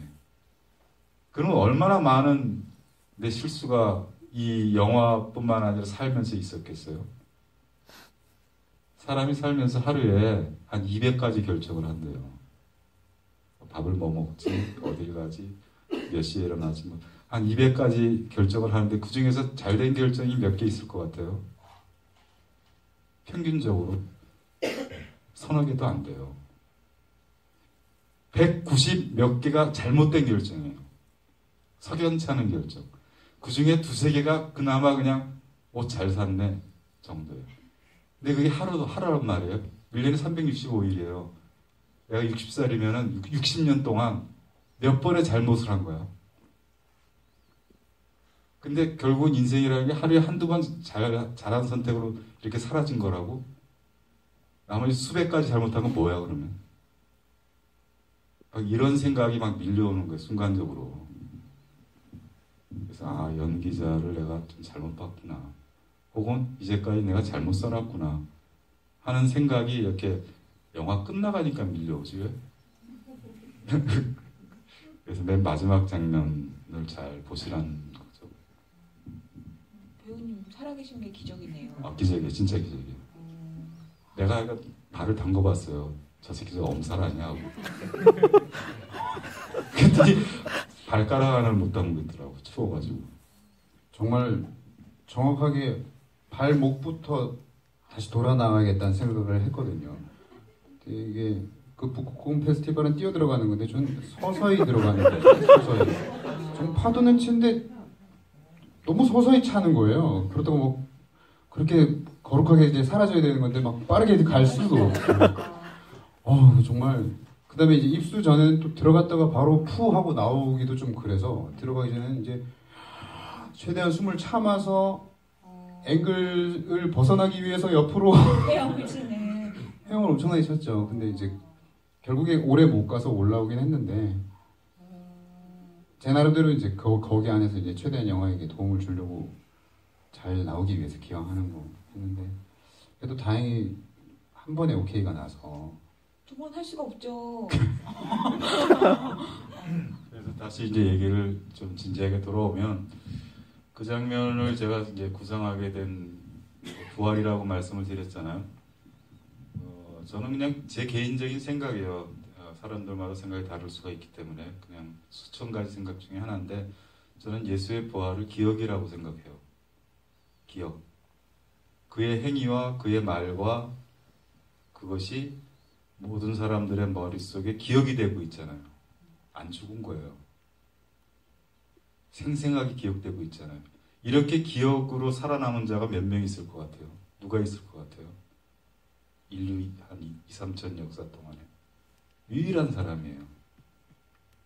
그러면 얼마나 많은 내 실수가 이 영화뿐만 아니라 살면서 있었겠어요. 사람이 살면서 하루에 한 200가지 결정을 한대요. 밥을 뭐 먹지, 어딜 가지, 몇 시에 일어나지, 한 200가지 결정을 하는데 그 중에서 잘된 결정이 몇 개 있을 것 같아요? 평균적으로 서너 개도 안 돼요. 190 몇 개가 잘못된 결정이에요. 석연치 않은 결정. 그 중에 두세 개가 그나마 그냥 옷 잘 샀네 정도예요. 근데 그게 하루란 말이에요. 1년에 365일이에요. 내가 60살이면은 60년 동안 몇 번의 잘못을 한 거야. 근데 결국은 인생이라는 게 하루에 한두 번 잘한 선택으로 이렇게 사라진 거라고? 나머지 수백 가지 잘못한 건 뭐야 그러면? 이런 생각이 막 밀려오는 거예요. 순간적으로. 그래서 연기자를 내가 좀 잘못 봤구나. 혹은 이제까지 내가 잘못 살았구나 하는 생각이 이렇게 영화 끝나가니까 밀려오지 왜? 그래서 맨 마지막 장면을 잘 보시라는 거죠. 배우님 살아계신 게 기적이네요. 기적이에요. 진짜 기적이에요. 내가 발을 담궈봤어요. 저 새끼 저 엄살 아니야? 그랬더니 발가락 하나를 못 담그더라고. 추워가지고. 정말 정확하게 발목부터 다시 돌아 나가야겠다는 생각을 했거든요. 이게 그 북극곰 페스티벌은 뛰어 들어가는 건데 전 서서히 들어가는 거예요. 서서히. 전 파도는 치는데 너무 서서히 차는 거예요. 그렇다고 그렇게 거룩하게 이제 사라져야 되는 건데 막 빠르게 갈 수도 없고. 정말. 그 다음에 이제 입수 전에는 또 들어갔다가 바로 푸 하고 나오기도 좀 그래서 들어가기 전에는 이제 최대한 숨을 참아서 앵글을 벗어나기 위해서 옆으로 헤엄을 치는. 헤엄을 엄청나게 쳤죠. 근데 이제 결국에 오래 못 가서 올라오긴 했는데 제 나름대로 이제 거기 안에서 이제 최대한 영화에게 도움을 주려고 잘 나오기 위해서 기왕하는 거 했는데 그래도 다행히 한 번에 오케이가 나서 두 번 할 수가 없죠. 그래서 다시 이제 얘기를 좀 진지하게 돌아오면 그 장면을 제가 이제 구상하게 된 부활이라고 말씀을 드렸잖아요. 저는 그냥 제 개인적인 생각이에요. 사람들마다 생각이 다를 수가 있기 때문에 그냥 수천 가지 생각 중에 하나인데 저는 예수의 부활을 기억이라고 생각해요. 기억. 그의 행위와 그의 말과 그것이 모든 사람들의 머릿속에 기억이 되고 있잖아요. 안 죽은 거예요. 생생하게 기억되고 있잖아요. 이렇게 기억으로 살아남은 자가 몇 명 있을 것 같아요? 누가 있을 것 같아요? 인류 한 2, 3천 역사 동안에 유일한 사람이에요.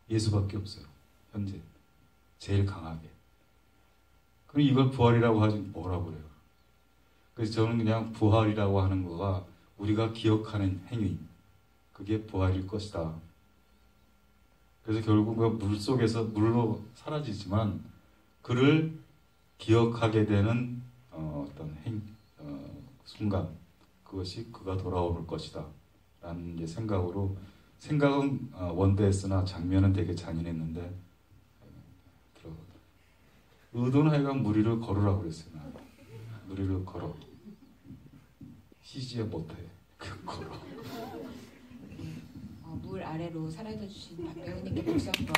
예수밖에 없어요. 현재 제일 강하게. 그럼 이걸 부활이라고 하지 뭐라고 그래요? 그래서 저는 그냥 부활이라고 하는 거가 우리가 기억하는 행위, 그게 부활일 것이다. 그래서 결국 그 물 속에서 물로 사라지지만 그를 기억하게 되는 어떤 순간, 그것이 그가 돌아올 것이다 라는 이제 생각은 원대했으나 장면은 되게 잔인했는데 의도는 하여간 무리를 걸으라고 그랬어요. 무리를 걸어. CG에 못해. 걸어. 물 아래로 사라져주신 박 배우님께 박수 한번.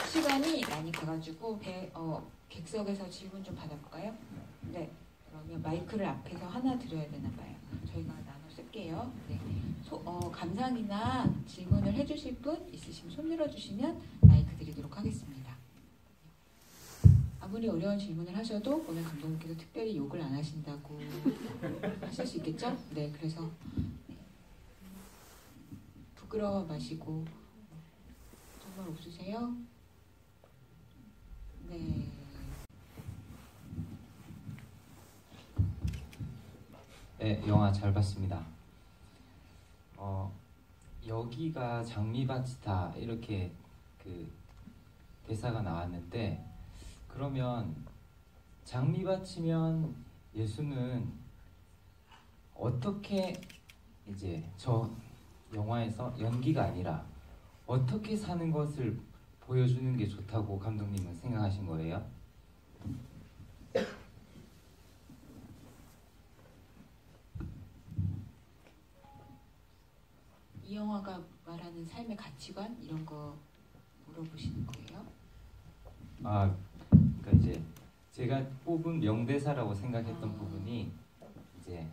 시간이 많이 가가지고 객석에서 질문 좀 받아볼까요? 네. 그러면 마이크를 앞에서 하나 드려야 되나 봐요. 저희가 나눠 쓸게요. 네. 감상이나 질문을 해주실 분 있으시면 손 들어주시면 마이크 드리도록 하겠습니다. 아무리 어려운 질문을 하셔도 오늘 감독님께서 특별히 욕을 안 하신다고 하실 수 있겠죠? 네, 그래서 네. 부끄러워 마시고 정말 없으세요? 네. 네, 영화 잘 봤습니다. 여기가 장미밭이다 이렇게 그 대사가 나왔는데, 그러면 장미밭이면 예수는 어떻게, 이제 저 영화에서 연기가 아니라 어떻게 사는 것을 보여주는 게 좋다고 감독님은 생각하신 거예요? 이 영화가 말하는 삶의 가치관 이런 거 물어보시는 거예요? 그러니까 이제 제가 뽑은 명대사라고 생각했던 부분이 이제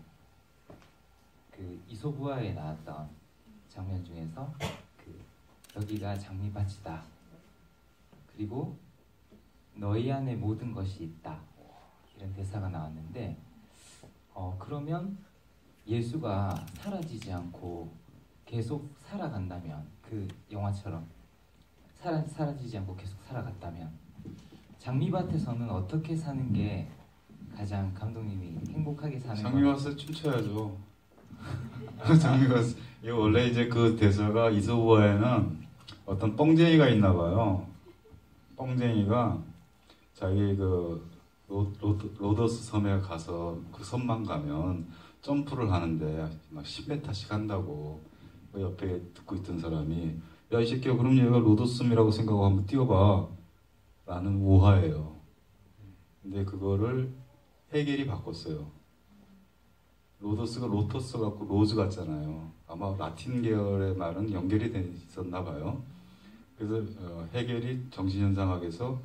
그 이솝우화에 나왔던 장면 중에서 그 여기가 장미밭이다. 그리고 너희 안에 모든 것이 있다. 이런 대사가 나왔는데, 그러면 예수가 사라지지 않고 계속 살아간다면, 그 영화처럼 사라지지 않고 계속 살아갔다면 장미밭에서는 어떻게 사는 게 가장 감독님이 행복하게 사는 거예요? 장미밭에 춤춰야죠. 장미밭. 이거 원래 이제 그 대사가 이솝우화에는 어떤 뻥쟁이가 있나 봐요. 뻥쟁이가 자기 그 로더스 섬에 가서 그 섬만 가면 점프를 하는데 막 10m씩 한다고. 그 옆에 듣고 있던 사람이, 야, 이 새끼야, 그럼 얘가 로더스 섬이라고 생각하고 한번 뛰어봐 라는 우화예요. 근데 그거를 해겔이 바꿨어요. 로더스가 로터스 같고 로즈 같잖아요. 아마 라틴 계열의 말은 연결이 돼 있었나 봐요. 그래서 해겔이 정신현상학에서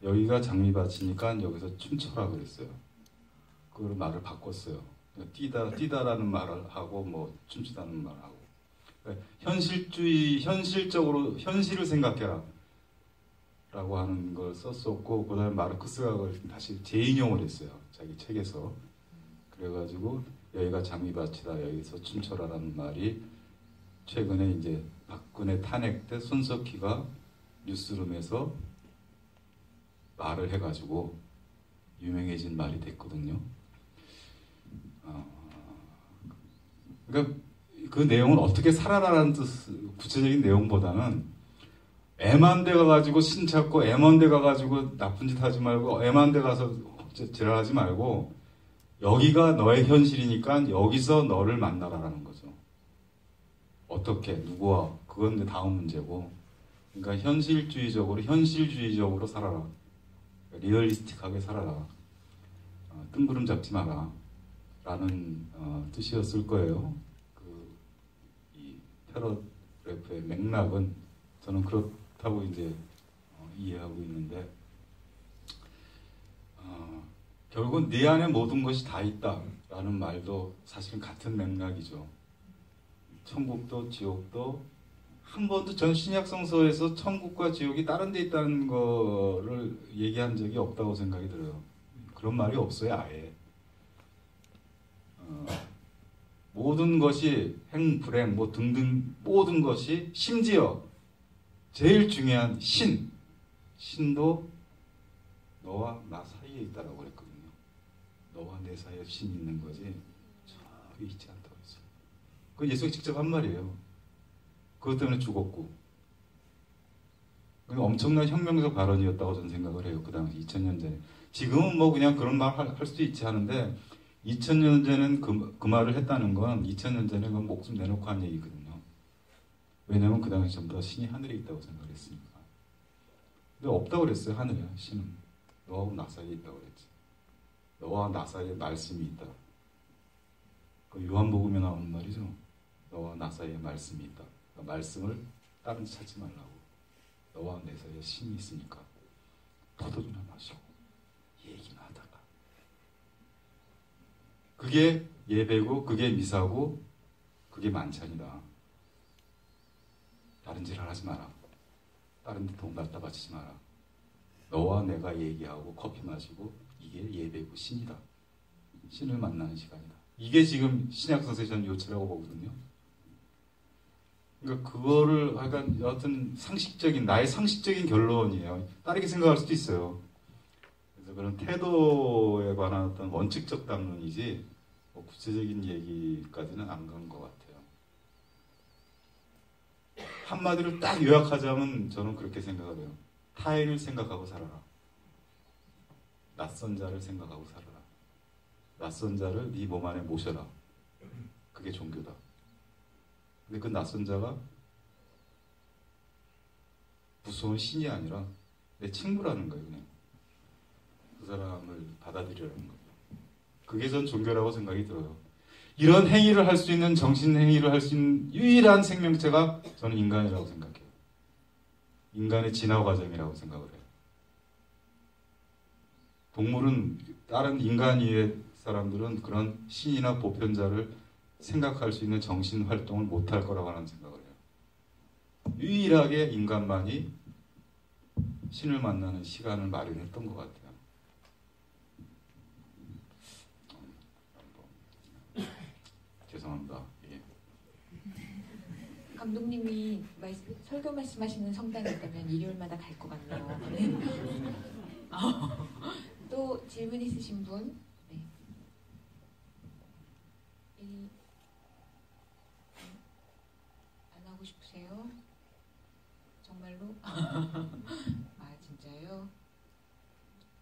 여기가 장미밭이니까 여기서 춤춰라 그랬어요. 그걸 말을 바꿨어요. 뛰다라는 말을 하고 뭐 춤추다는 말을 하고. 그러니까 현실적으로 현실을 생각해라 라고 하는 걸 썼었고, 그 다음에 마르크스가 그걸 다시 재인용을 했어요. 자기 책에서. 그래가지고 여기가 장미밭이다, 여기서 춤춰라라는 말이 최근에 이제 박근혜 탄핵 때 손석희가 뉴스룸에서 말을 해가지고 유명해진 말이 됐거든요. 그러니까 그 내용은 어떻게 살아라라는 구체적인 내용보다는 애만 데 가가지고 신찾고 애만 데 가가지고 나쁜 짓 하지 말고 애만 데 가서 지랄하지 말고 여기가 너의 현실이니까 여기서 너를 만나라라는 거죠. 어떻게 누구와 그건 다음 문제고, 그러니까 현실주의적으로 살아라. 리얼리스틱하게 살아라. 뜬구름 잡지 마라 라는 뜻이었을 거예요. 이 패러그래프의 맥락은 저는 그렇다고 이제 이해하고 있는데, 결국은 네 안에 모든 것이 다 있다라는 말도 사실은 같은 맥락이죠. 천국도 지옥도 한 번도 전 신약 성서에서 천국과 지옥이 다른 데 있다는 거를 얘기한 적이 없다고 생각이 들어요. 그런 말이 없어요, 아예. 모든 것이 행불행 뭐 등등 모든 것이 심지어 제일 중요한 신도 너와 나 사이에 있다라고 그랬거든요. 너와 내 사이에 신이 있는 거지 저기 있지 않다고 했어요. 그 예수가 직접 한 말이에요. 그것 때문에 죽었고 엄청난 혁명적 발언이었다고 저는 생각을 해요. 그 당시 2000년 전에. 지금은 뭐 그냥 그런 말 할 수도 있지 하는데 2000년 전에는 그 말을 했다는 건 2000년 전에 그 목숨 내놓고 한 얘기거든요. 왜냐면 그 당시 전부 다 신이 하늘에 있다고 생각을 했으니까. 근데 없다고 그랬어요. 하늘에 신은. 너하고 나 사이에 있다고 그랬지. 너와 나 사이에 말씀이 있다. 그 요한복음에 나오는 말이죠. 너와 나 사이에 말씀이 있다. 그러니까 말씀을 다른 데 찾지 말라고. 너와 내 사이에 신이 있으니까 포도주나 마시고 얘기나 하다가 그게 예배고 그게 미사고 그게 만찬이다. 다른 짓을 하지 마라. 다른 데 돈 갖다 바치지 마라. 너와 내가 얘기하고 커피 마시고 이게 예배고 신이다. 신을 만나는 시간이다. 이게 지금 신약성서의 전 요체라고 보거든요. 그러니까 그거를 약간 여하튼 나의 상식적인 결론이에요. 다르게 생각할 수도 있어요. 그래서 그런 태도에 관한 어떤 원칙적 담론이지 뭐 구체적인 얘기까지는 안 간 것 같아요. 한마디로 딱 요약하자면 저는 그렇게 생각을 해요. 타인을 생각하고 살아라. 낯선 자를 생각하고 살아라. 낯선 자를 네 몸 안에 모셔라. 그게 종교다. 근데 그 낯선 자가 무서운 신이 아니라 내 친구라는 거예요. 그냥 그 사람을 받아들이라는 거예요. 그게 전 종교라고 생각이 들어요. 이런 행위를 할 수 있는 정신 행위를 할 수 있는 유일한 생명체가 저는 인간이라고 생각해요. 인간의 진화 과정이라고 생각을 해요. 동물은 다른 인간 이외의 사람들은 그런 신이나 보편자를 생각할 수 있는 정신 활동을 못할 거라고 하는 생각을 해요. 유일하게 인간만이 신을 만나는 시간을 마련했던 것 같아요. 죄송합니다. 예. 감독님이 설교 말씀하시는 성당이 있다면 일요일마다 갈 것 같네요. 또 질문 있으신 분? 네. 안 하고 싶으세요? 정말로? 아 진짜요?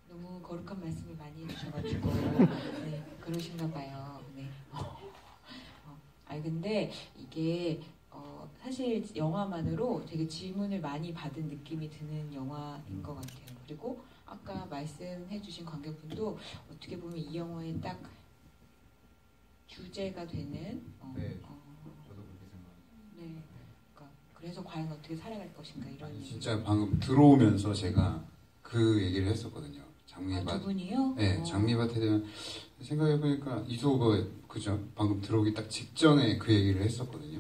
너무 거룩한 말씀을 많이 해주셔가지고 네, 그러신가 봐요. 네. 근데 이게 사실 영화만으로 되게 질문을 많이 받은 느낌이 드는 영화인 것 같아요. 그리고 아까 말씀해주신 관객분도 어떻게 보면 이 영화의 딱 주제가 되는 네, 저도 그렇게 생각합니다. 네, 그러니까 그래서 과연 어떻게 살아갈 것인가 이런. 아니, 진짜 방금 들어오면서 제가 그 얘기를 했었거든요. 장미밭. 두 분이요? 네, 장미밭에 대한 생각해보니까 이소가 그죠? 방금 들어오기 딱 직전에 그 얘기를 했었거든요.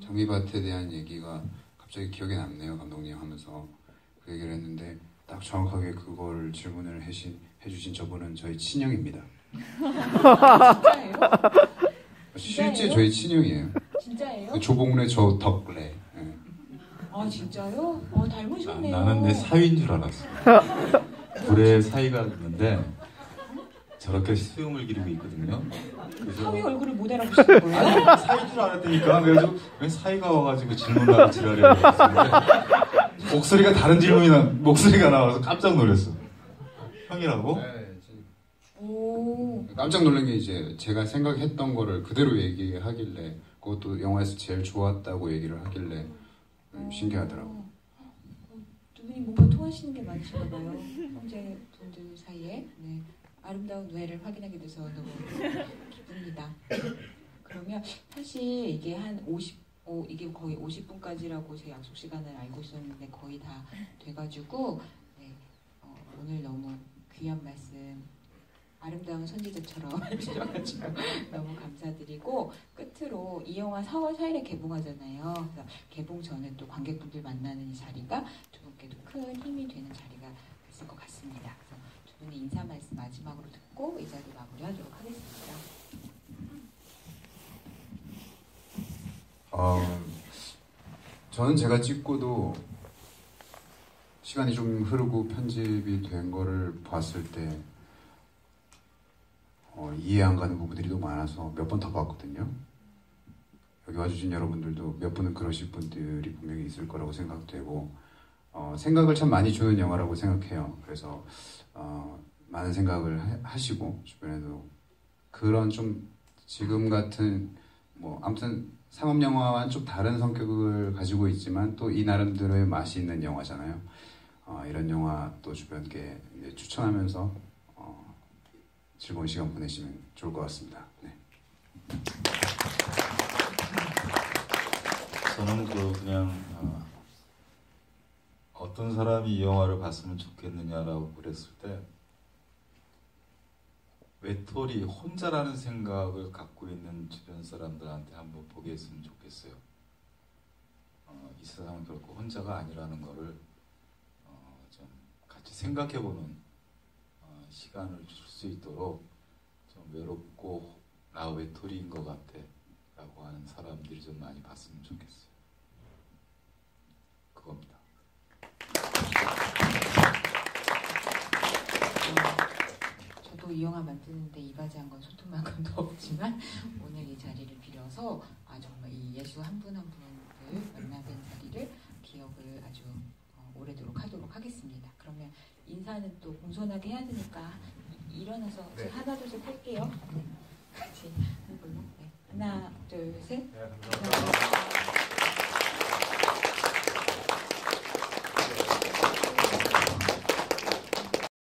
장미밭에 대한 얘기가 갑자기 기억에 남네요. 감독님 하면서 그 얘기를 했는데 딱 정확하게 그걸 질문을 해주신 저분은 저희 친형입니다. 진짜예요? 실제 저희 친형이에요. 진짜예요? 조봉래 저 덕래. 네. 아 진짜요? 닮으셨네요. 나는 내 사위인 줄 알았어. 둘의 사이가 있는데 저렇게 수염을 기르고 있거든요. 그래서 사위 얼굴을 못 알아보시는 거예요? 사이인 줄 알았다니까. 그래서 왜 사이가 와가지고 질문하고 지랄이라고 했는데 목소리가 나와서 깜짝 놀랐어. 형이라고? 네, 오. 깜짝 놀란 게 이제 제가 생각했던 거를 그대로 얘기하길래 그것도 영화에서 제일 좋았다고 얘기를 하길래 신기하더라고. 두 분이 뭔가 통하시는 게 많으신가 봐요. 형제분들 사이에. 네. 아름다운 누에를 확인하게 돼서 너무 기쁩니다. 그러면 사실 이게 이게 거의 50분까지라고 제 약속 시간을 알고 있었는데 거의 다 돼가지고 네, 오늘 너무 귀한 말씀 아름다운 선지자처럼 해주셔가지고 너무 감사드리고 끝으로 이 영화 4월 4일에 개봉하잖아요. 그래서 개봉 전에 또 관객분들 만나는 이 자리가 두 분께도 큰 힘이 되는 자리가 됐을 것 같습니다. 그래서 두 분의 인사 말씀 마지막으로 듣고 이 자리 마무리하도록 하겠습니다. 저는 제가 찍고도 시간이 좀 흐르고 편집이 된 거를 봤을 때 이해 안 가는 부분들이 너무 많아서 몇 번 더 봤거든요. 여기 와주신 여러분들도 몇 분은 그러실 분들이 분명히 있을 거라고 생각되고 생각을 참 많이 주는 영화라고 생각해요. 그래서 많은 생각을 하시고 주변에도 그런 좀 지금 같은 뭐 아무튼 상업 영화와는 좀 다른 성격을 가지고 있지만 또 이 나름대로의 맛이 있는 영화잖아요. 이런 영화 또 주변께 추천하면서 즐거운 시간 보내시면 좋을 것 같습니다. 네. 저는 그냥 어떤 사람이 이 영화를 봤으면 좋겠느냐라고 그랬을 때 외톨이 혼자라는 생각을 갖고 있는 주변 사람들한테 한번 보게 했으면 좋겠어요. 이 세상은 결코 혼자가 아니라는 거를 좀 같이 생각해보는 시간을 줄 수 있도록 좀 외롭고 나 외톨이인 것 같아 라고 하는 사람들이 좀 많이 봤으면 좋겠어요. 그겁니다. 저도 이 영화 만드는데 이바지한 건 소통만큼도 없지만 오늘 이 자리를 빌어서 정말 이 예수 한 분 한 분을 만나는 자리를 기억을 아주 오래도록 하도록 하겠습니다. 그러면 인사는 또 공손하게 해야 되니까 일어나서 네. 하나 둘 셋 할게요. 같이 한 걸로. 네. 하나 둘 셋. 네, 감사합니다.